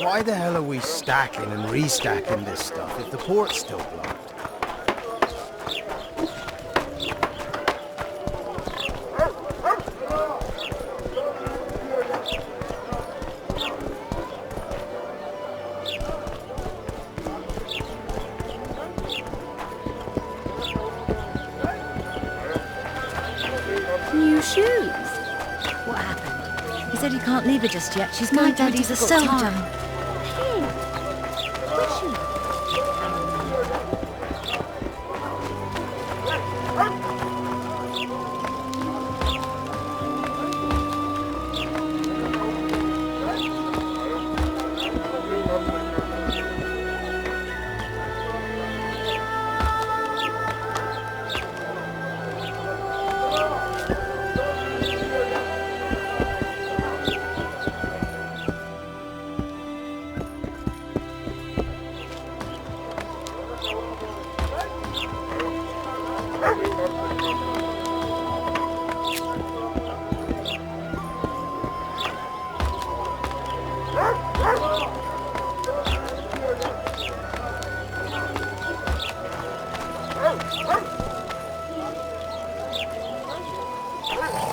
Why the hell are we stacking and restacking this stuff if the port's still blocked? New shoes? What happened? He said he can't leave her just yet. She's going through a difficult time. Hey, where's she?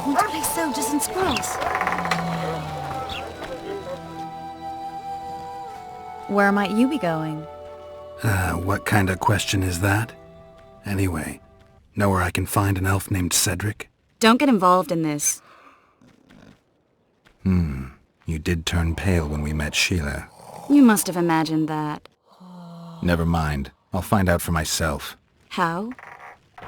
Want to play soldiers and squirrels? Where might you be going? What kind of question is that? Anyway, know where I can find an elf named Cedric? Don't get involved in this. You did turn pale when we met Sheila. You must have imagined that. Never mind. I'll find out for myself. How?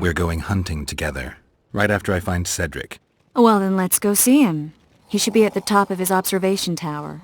We're going hunting together, right after I find Cedric. Well, then let's go see him. He should be at the top of his observation tower.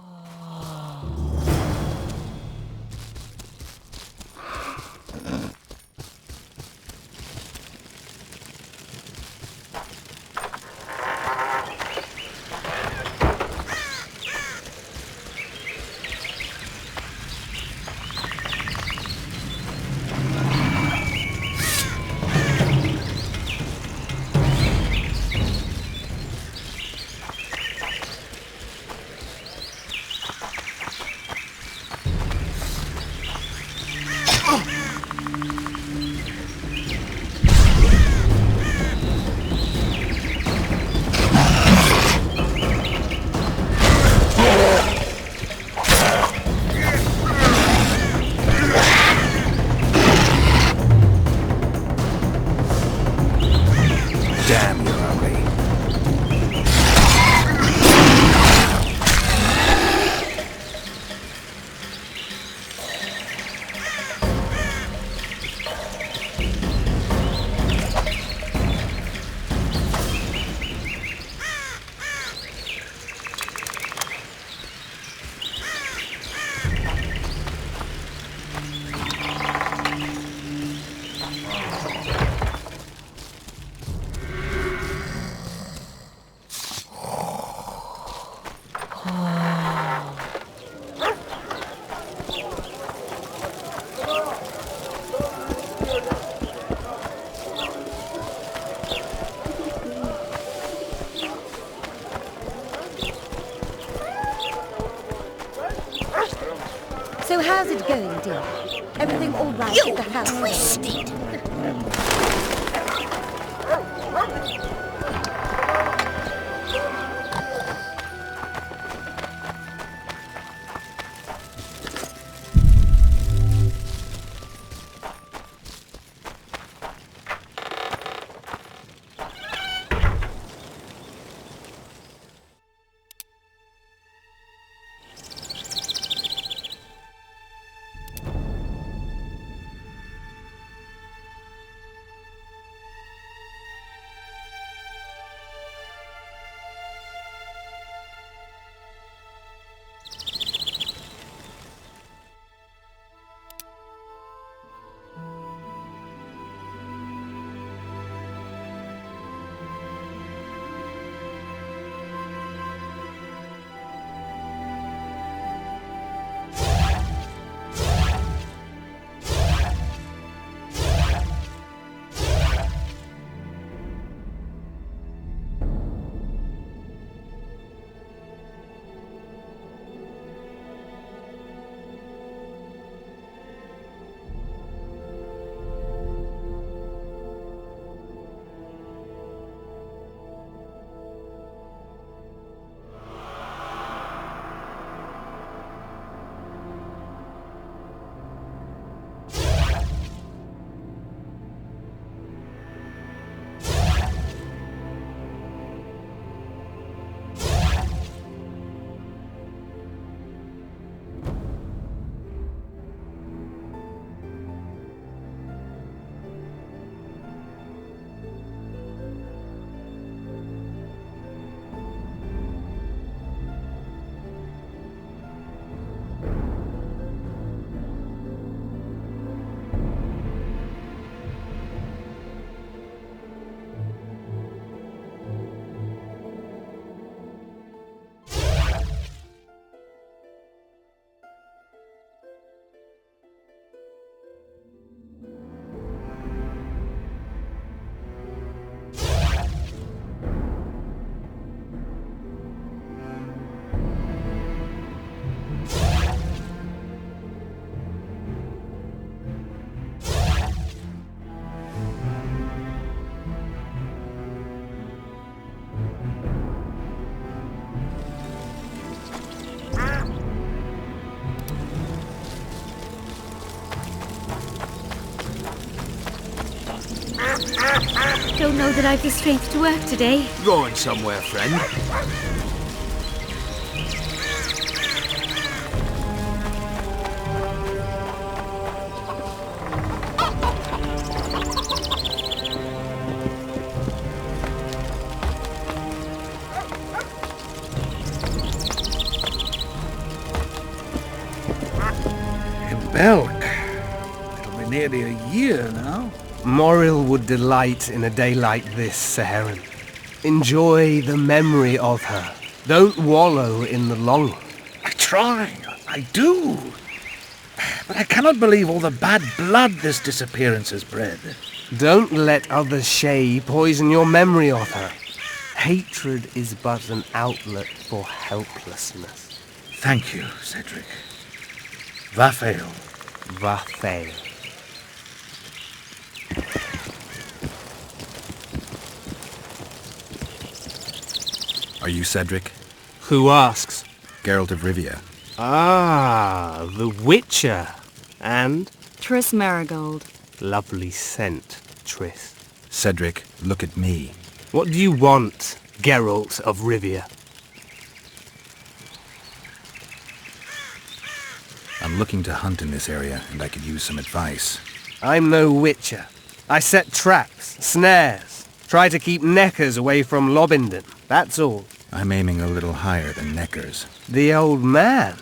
Damn you, Ellie. So how's it going, dear? Everything all right at the house? You twisted! Don't know that I've the strength to work today. Going somewhere, friend? Belk. It'll be nearly a year now. Moril would delight in a day like this, Saharan. Enjoy the memory of her. Don't wallow in the longing. I try. I do. But I cannot believe all the bad blood this disappearance has bred. Don't let other Shay poison your memory of her. Hatred is but an outlet for helplessness. Thank you, Cedric. Vafael. Vafael. Are you Cedric? Who asks? Geralt of Rivia. Ah, the Witcher. And? Tris Marigold. Lovely scent, Tris. Cedric, look at me. What do you want, Geralt of Rivia? I'm looking to hunt in this area, and I could use some advice. I'm no Witcher. I set traps, snares, try to keep neckers away from Lobindon, that's all. I'm aiming a little higher than Neckers. The old man?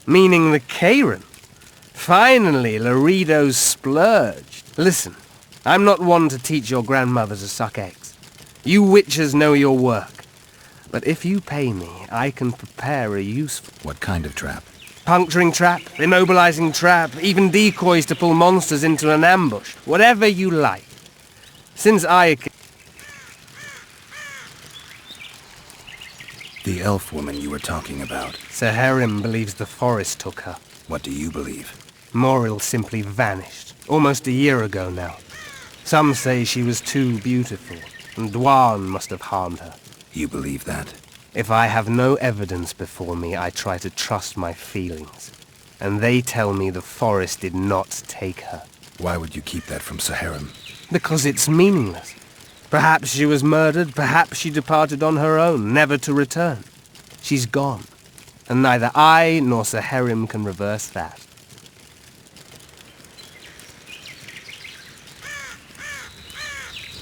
Meaning the Karen? Finally, Laredo's splurged. Listen, I'm not one to teach your grandmother to suck eggs. You witchers know your work. But if you pay me, I can prepare a useful... What kind of trap? Puncturing trap, immobilizing trap, even decoys to pull monsters into an ambush. Whatever you like. Since I... The elf woman you were talking about. Saharim believes the forest took her. What do you believe? Moril simply vanished, almost a year ago now. Some say she was too beautiful, and Dwan must have harmed her. You believe that? If I have no evidence before me, I try to trust my feelings. And they tell me the forest did not take her. Why would you keep that from Saharim? Because it's meaningless. Perhaps she was murdered, perhaps she departed on her own, never to return. She's gone, and neither I nor Saharim can reverse that.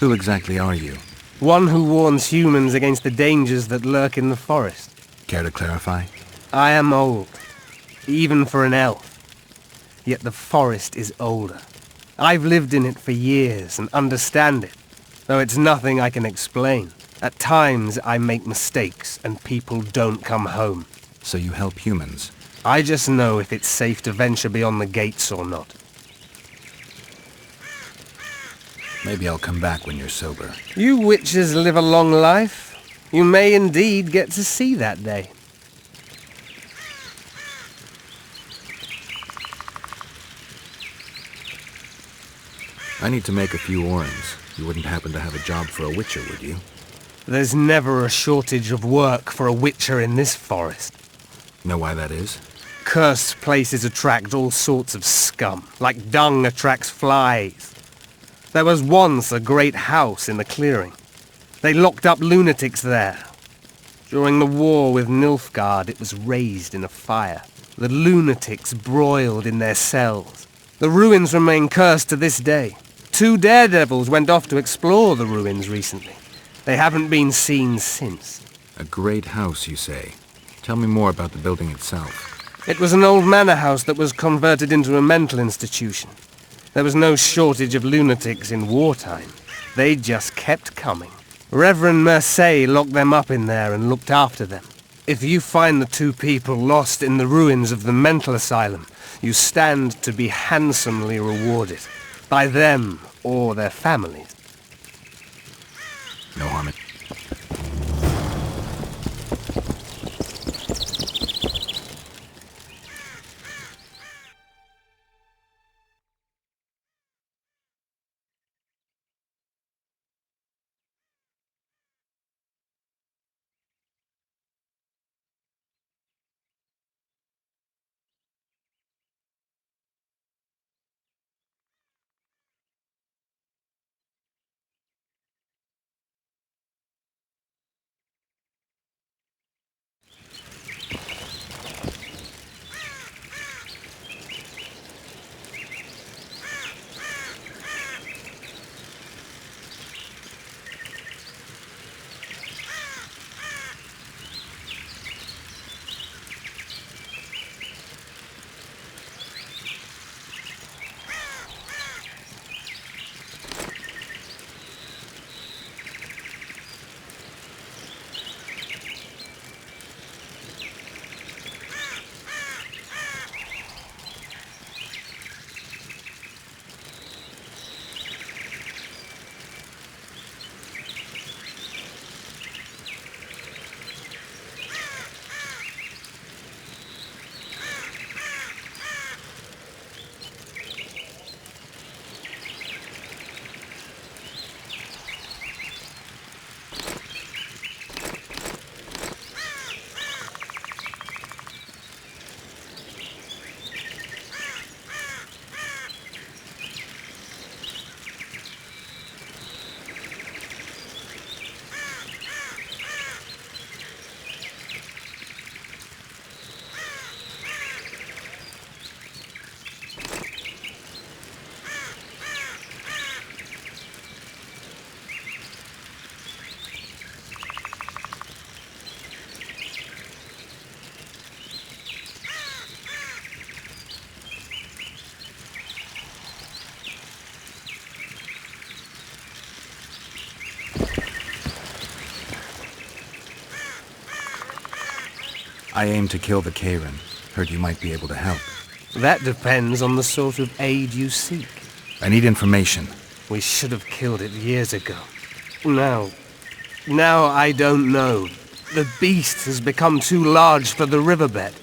Who exactly are you? One who warns humans against the dangers that lurk in the forest. Care to clarify? I am old, even for an elf. Yet the forest is older. I've lived in it for years and understand it, though it's nothing I can explain. At times I make mistakes and people don't come home. So you help humans? I just know if it's safe to venture beyond the gates or not. Maybe I'll come back when you're sober. You witches live a long life. You may indeed get to see that day. I need to make a few orens. You wouldn't happen to have a job for a witcher, would you? There's never a shortage of work for a witcher in this forest. Know why that is? Cursed places attract all sorts of scum, like dung attracts flies. There was once a great house in the clearing. They locked up lunatics there. During the war with Nilfgaard, it was razed in a fire. The lunatics broiled in their cells. The ruins remain cursed to this day. 2 daredevils went off to explore the ruins recently. They haven't been seen since. A great house, you say. Tell me more about the building itself. It was an old manor house that was converted into a mental institution. There was no shortage of lunatics in wartime. They just kept coming. Reverend Mercey locked them up in there and looked after them. If you find the 2 people lost in the ruins of the mental asylum, you stand to be handsomely rewarded. By them or their families. No harm in... I aim to kill the Karen. Heard you might be able to help. That depends on the sort of aid you seek. I need information. We should have killed it years ago. Now I don't know. The beast has become too large for the riverbed,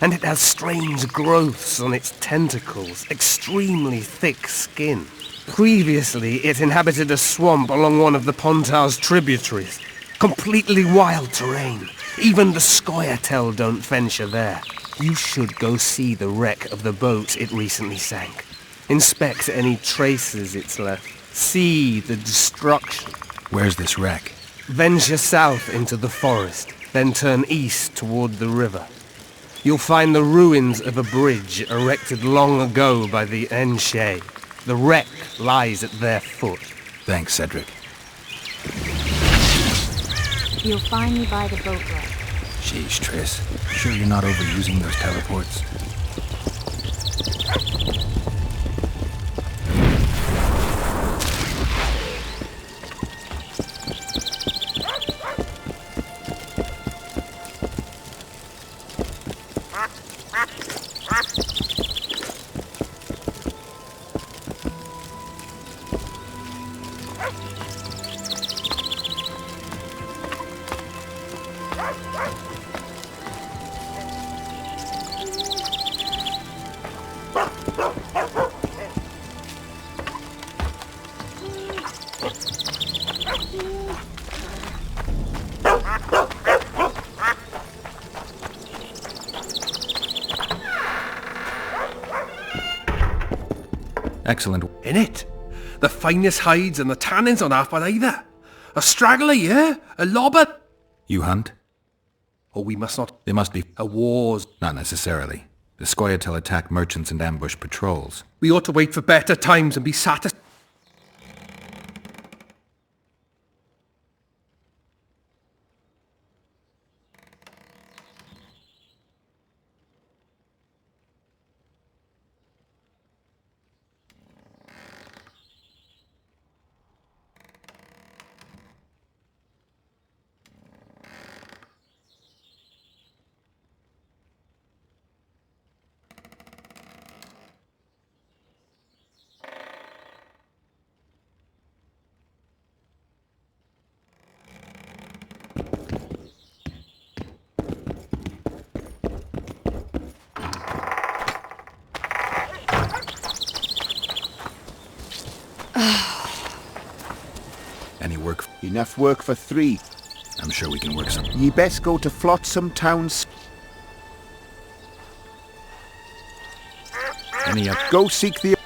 and it has strange growths on its tentacles, extremely thick skin. Previously, it inhabited a swamp along one of the Pontar's tributaries. Completely wild terrain. Even the Scoia'tael don't venture there. You should go see the wreck of the boat it recently sank. Inspect any traces it's left. See the destruction. Where's this wreck? Venture south into the forest, then turn east toward the river. You'll find the ruins of a bridge erected long ago by the Enshe. The wreck lies at their foot. Thanks, Cedric. You'll find me by the boat wreck. Sheesh, Triss. Sure you're not overusing those teleports? Excellent. In it. The finest hides and the tannins on half by either. A straggler, yeah? A lobber. You hunt? Oh, we must not. They must be... A wars. Not necessarily. The Scoia'tael attack merchants and ambush patrols. We ought to wait for better times and be satisfied. Any work? Enough work for 3. I'm sure we can work some. Ye best go to Flotsam Towns. Any up? Go seek the...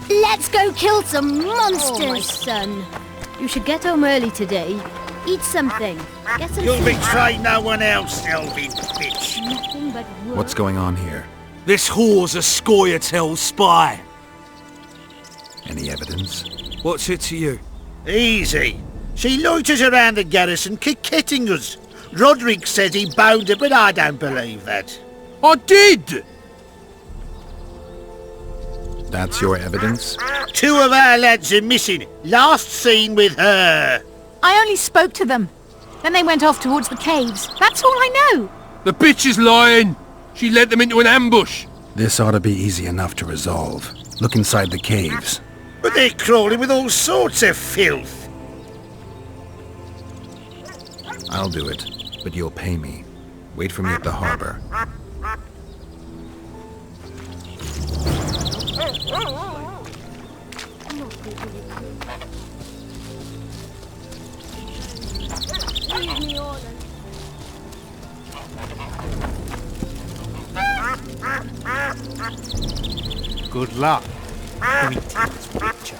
Let's go kill some monsters! Oh, my son. You should get home early today. Eat something. Get some You'll sleep. betray no one else, Elvin bitch. Nothing but work. What's going on here? This whore's a Scoia'tael spy. Any evidence? What's it to you? Easy. She loiters around the garrison, kick-kitting us. Roderick says he bound her, but I don't believe that. I did! That's your evidence? 2 of our lads are missing. Last seen with her. I only spoke to them. Then they went off towards the caves. That's all I know. The bitch is lying. She led them into an ambush. This ought to be easy enough to resolve. Look inside the caves. But they're crawling with all sorts of filth. I'll do it, but you'll pay me. Wait for me at the harbor. Good luck. Greetings, Witcher.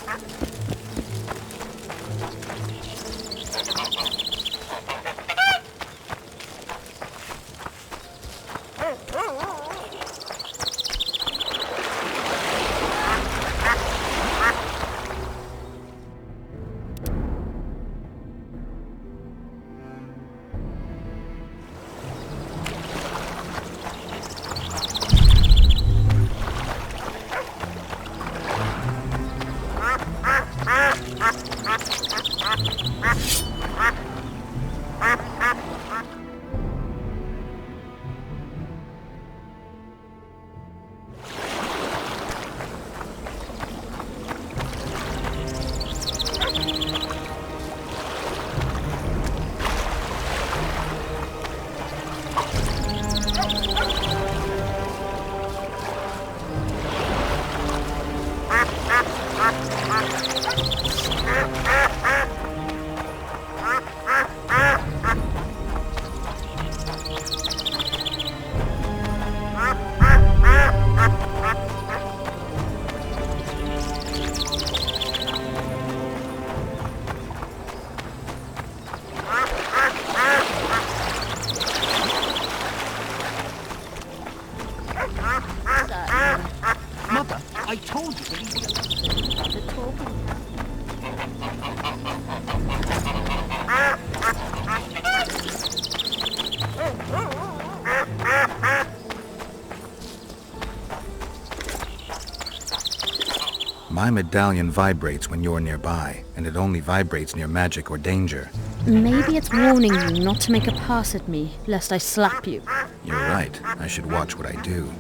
My medallion vibrates when you're nearby, and it only vibrates near magic or danger. Maybe it's warning you not to make a pass at me, lest I slap you. You're right. I should watch what I do.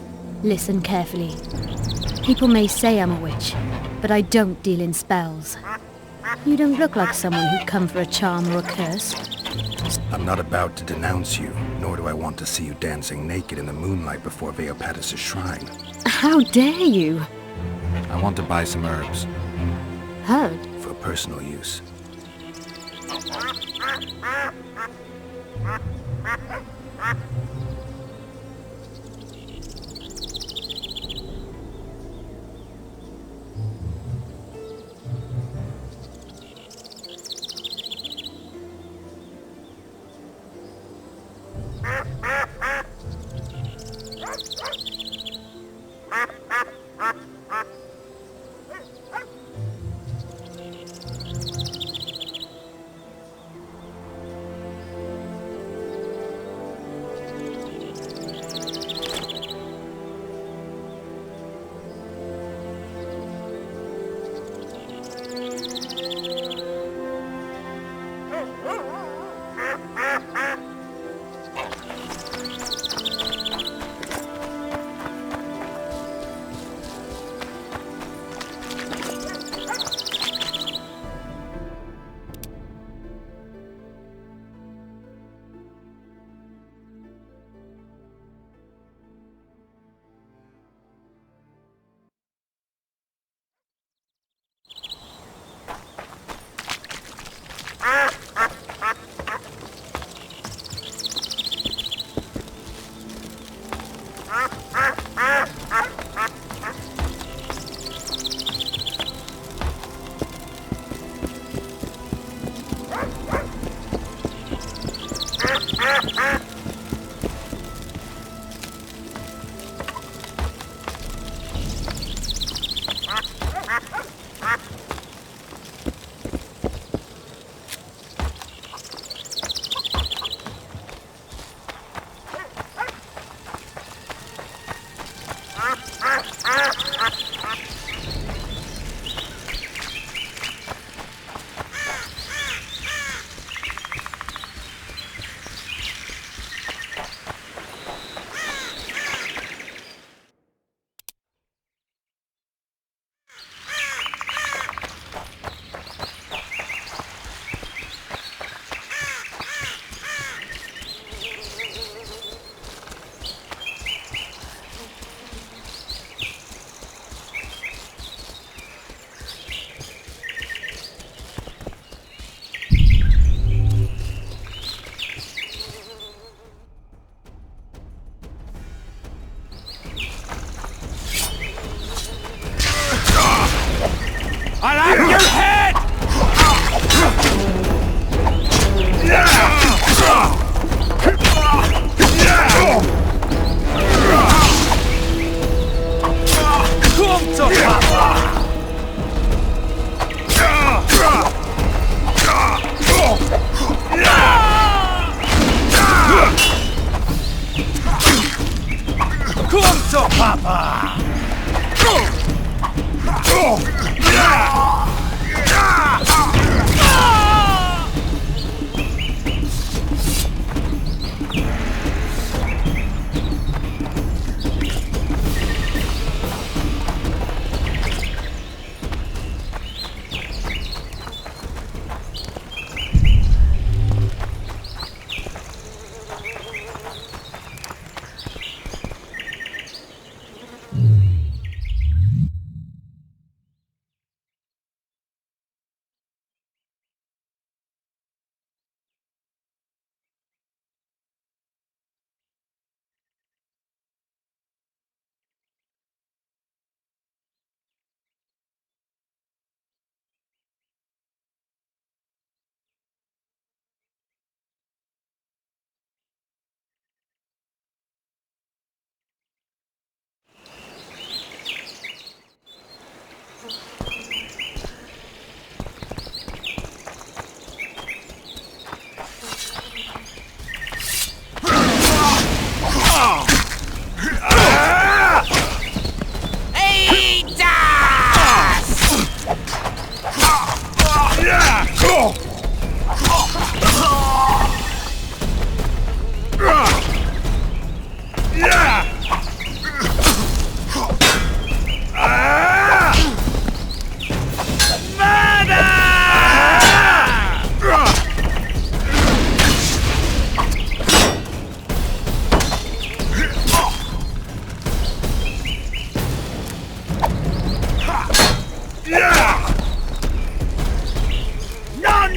Listen carefully. People may say I'm a witch, but I don't deal in spells. You don't look like someone who'd come for a charm or a curse. I'm not about to denounce you, nor do I want to see you dancing naked in the moonlight before Veopatis' shrine. How dare you? I want to buy some herbs. Heard? For personal use.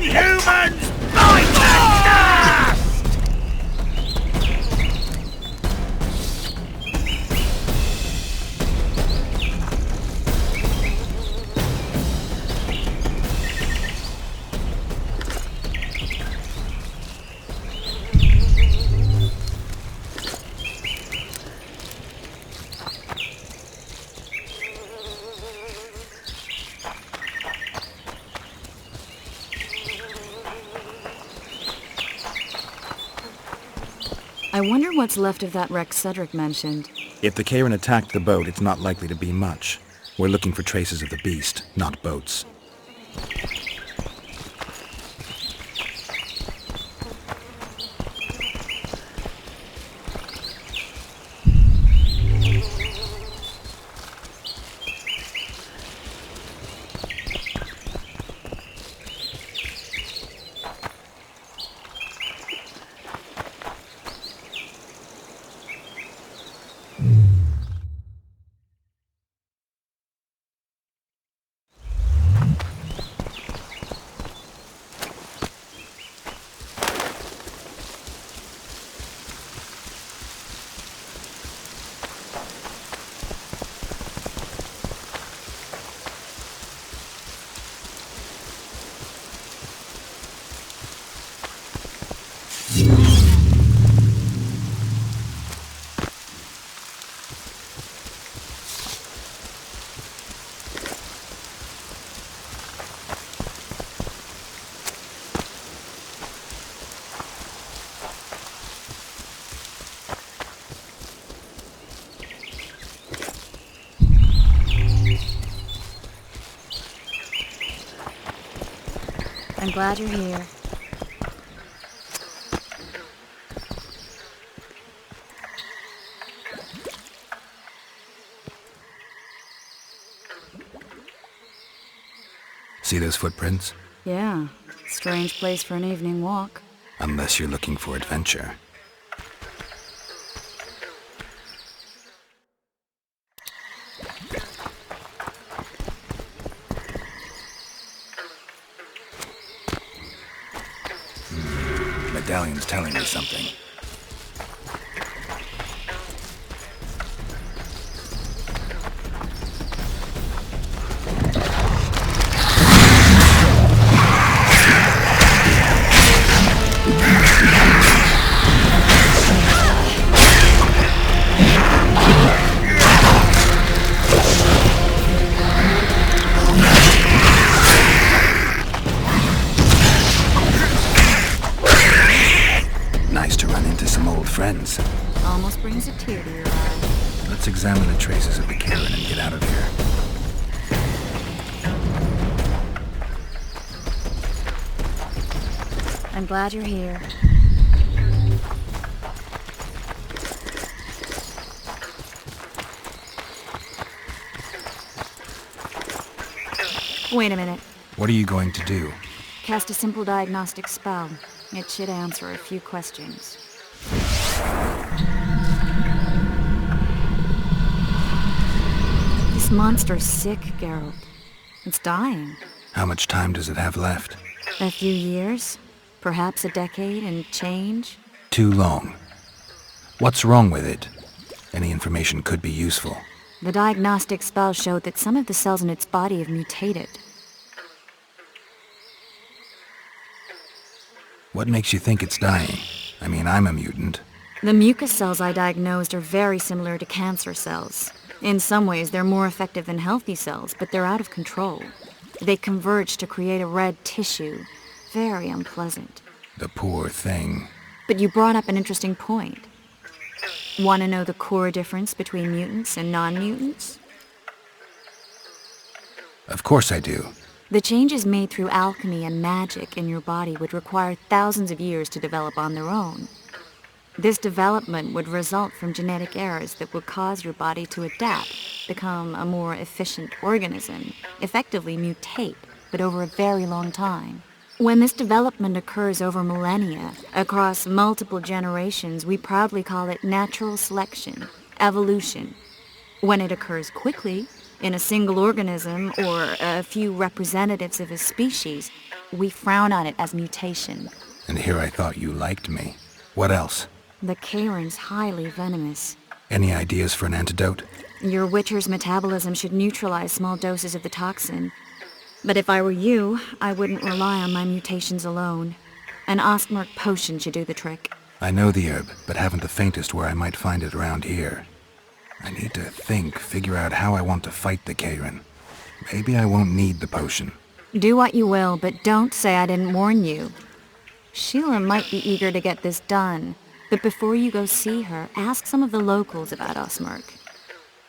Inhumans! Bite the dust! I wonder what's left of that wreck Cedric mentioned. If the Karen attacked the boat, it's not likely to be much. We're looking for traces of the beast, not boats. I'm glad you're here. See those footprints? Yeah, strange place for an evening walk. Unless you're looking for adventure. Medallion's telling me something. Friends. Almost brings a tear to your eye. Let's examine the traces of the Karen and get out of here. I'm glad you're here. Wait a minute. What are you going to do? Cast a simple diagnostic spell. It should answer a few questions. This monster's sick, Geralt. It's dying. How much time does it have left? A few years? Perhaps a decade and change? Too long. What's wrong with it? Any information could be useful. The diagnostic spell showed that some of the cells in its body have mutated. What makes you think it's dying? I mean, I'm a mutant. The mucus cells I diagnosed are very similar to cancer cells. In some ways, they're more effective than healthy cells, but they're out of control. They converge to create a red tissue. Very unpleasant. The poor thing. But you brought up an interesting point. Want to know the core difference between mutants and non-mutants? Of course I do. The changes made through alchemy and magic in your body would require thousands of years to develop on their own. This development would result from genetic errors that would cause your body to adapt, become a more efficient organism, effectively mutate, but over a very long time. When this development occurs over millennia, across multiple generations, we proudly call it natural selection, evolution. When it occurs quickly, in a single organism or a few representatives of a species, We frown on it as mutation. And here I thought you liked me. What else? The Kairin's highly venomous. Any ideas for an antidote? Your Witcher's metabolism should neutralize small doses of the toxin. But if I were you, I wouldn't rely on my mutations alone. An Ostmark potion should do the trick. I know the herb, but haven't the faintest where I might find it around here. I need to figure out how I want to fight the Kairin. Maybe I won't need the potion. Do what you will, but don't say I didn't warn you. Sheila might be eager to get this done, but before you go see her, ask some of the locals about Ostmark.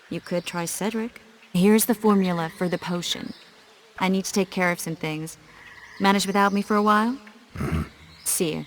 You could try Cedric. Here's the formula for the potion. I need to take care of some things. Manage without me for a while? Mm-hmm. See you.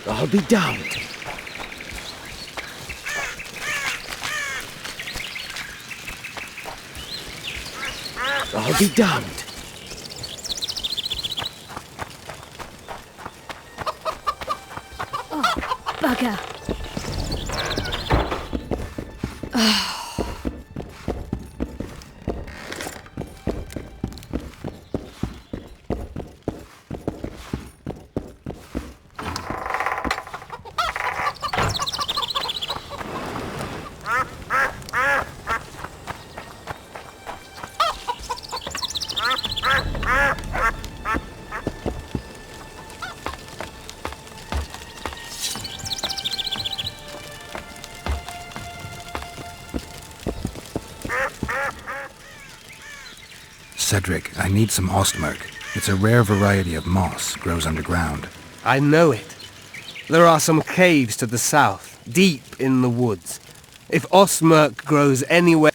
I'll be damned. I'll be damned. Oh, bugger. Cedric, I need some ostmerk. It's a rare variety of moss, grows underground. I know it. There are some caves to the south, deep in the woods. If ostmerk grows anywhere...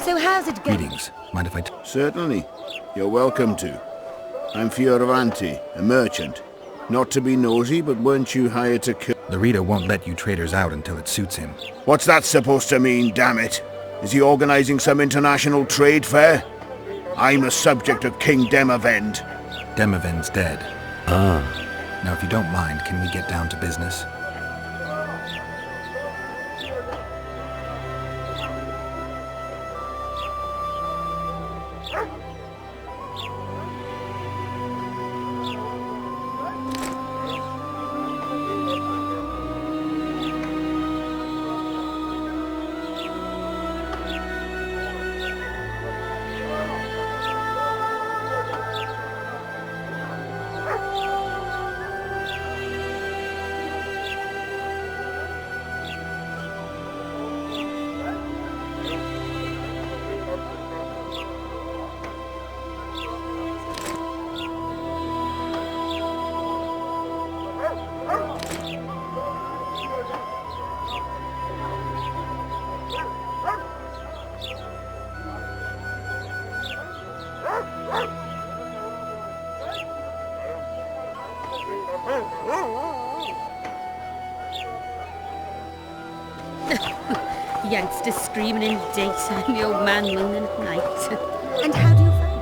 So how's it going? Greetings. Mind if I... Certainly. You're welcome to. I'm Fioravanti, a merchant. Not to be nosy, but weren't you hired to kill... The reader won't let you traders out until it suits him. What's that supposed to mean, damn it? Is he organizing some international trade fair? I'm a subject of King Demavend. Demavend's dead. Now, if you don't mind, can we get down to business? Youngsters screaming in daytime, the old man moaning at night. And how do you find it?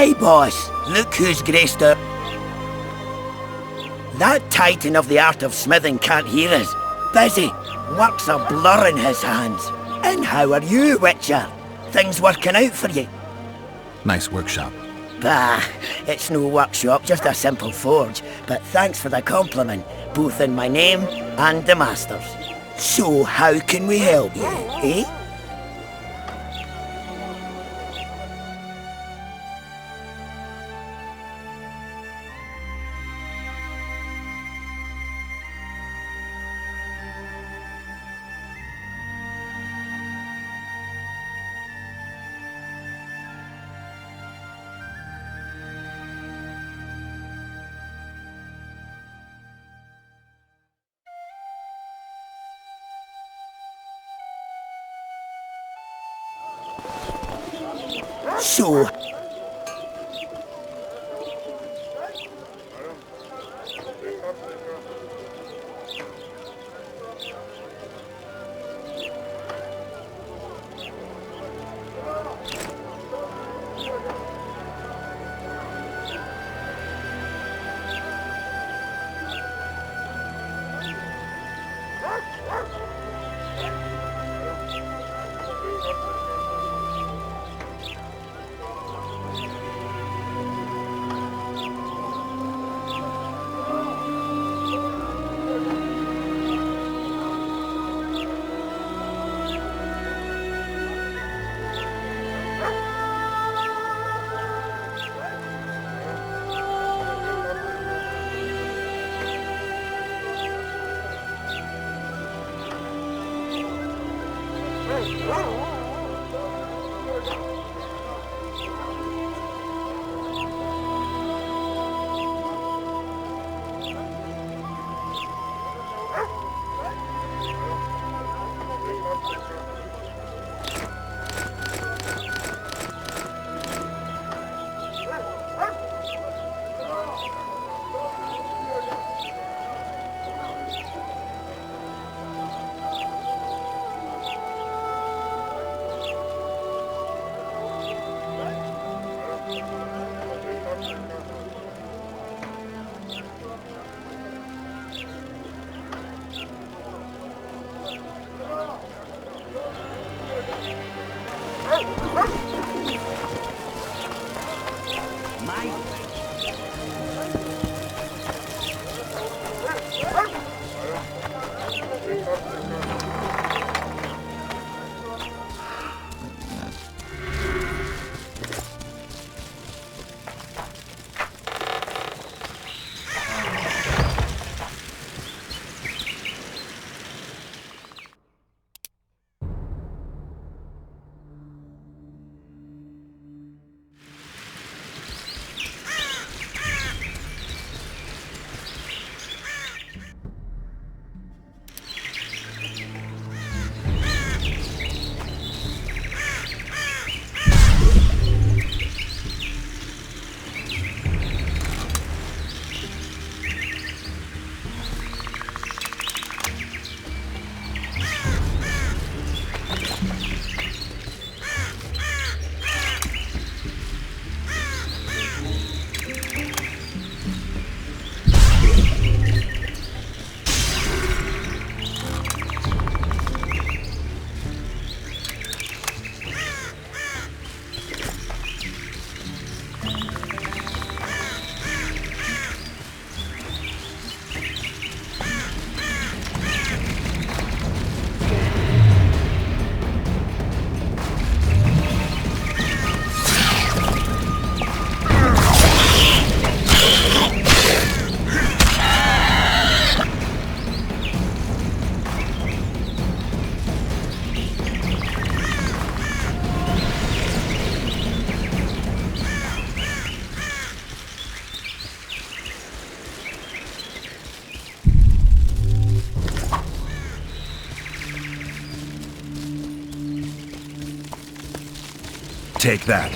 Hey, boss, look who's graced our... That titan of the art of smithing can't hear us. Busy. Work's a blur in his hands. And how are you, Witcher? Things working out for you? Nice workshop. Bah, it's no workshop, just a simple forge. But thanks for the compliment, both in my name and the master's. So how can we help you, eh? So... Take that.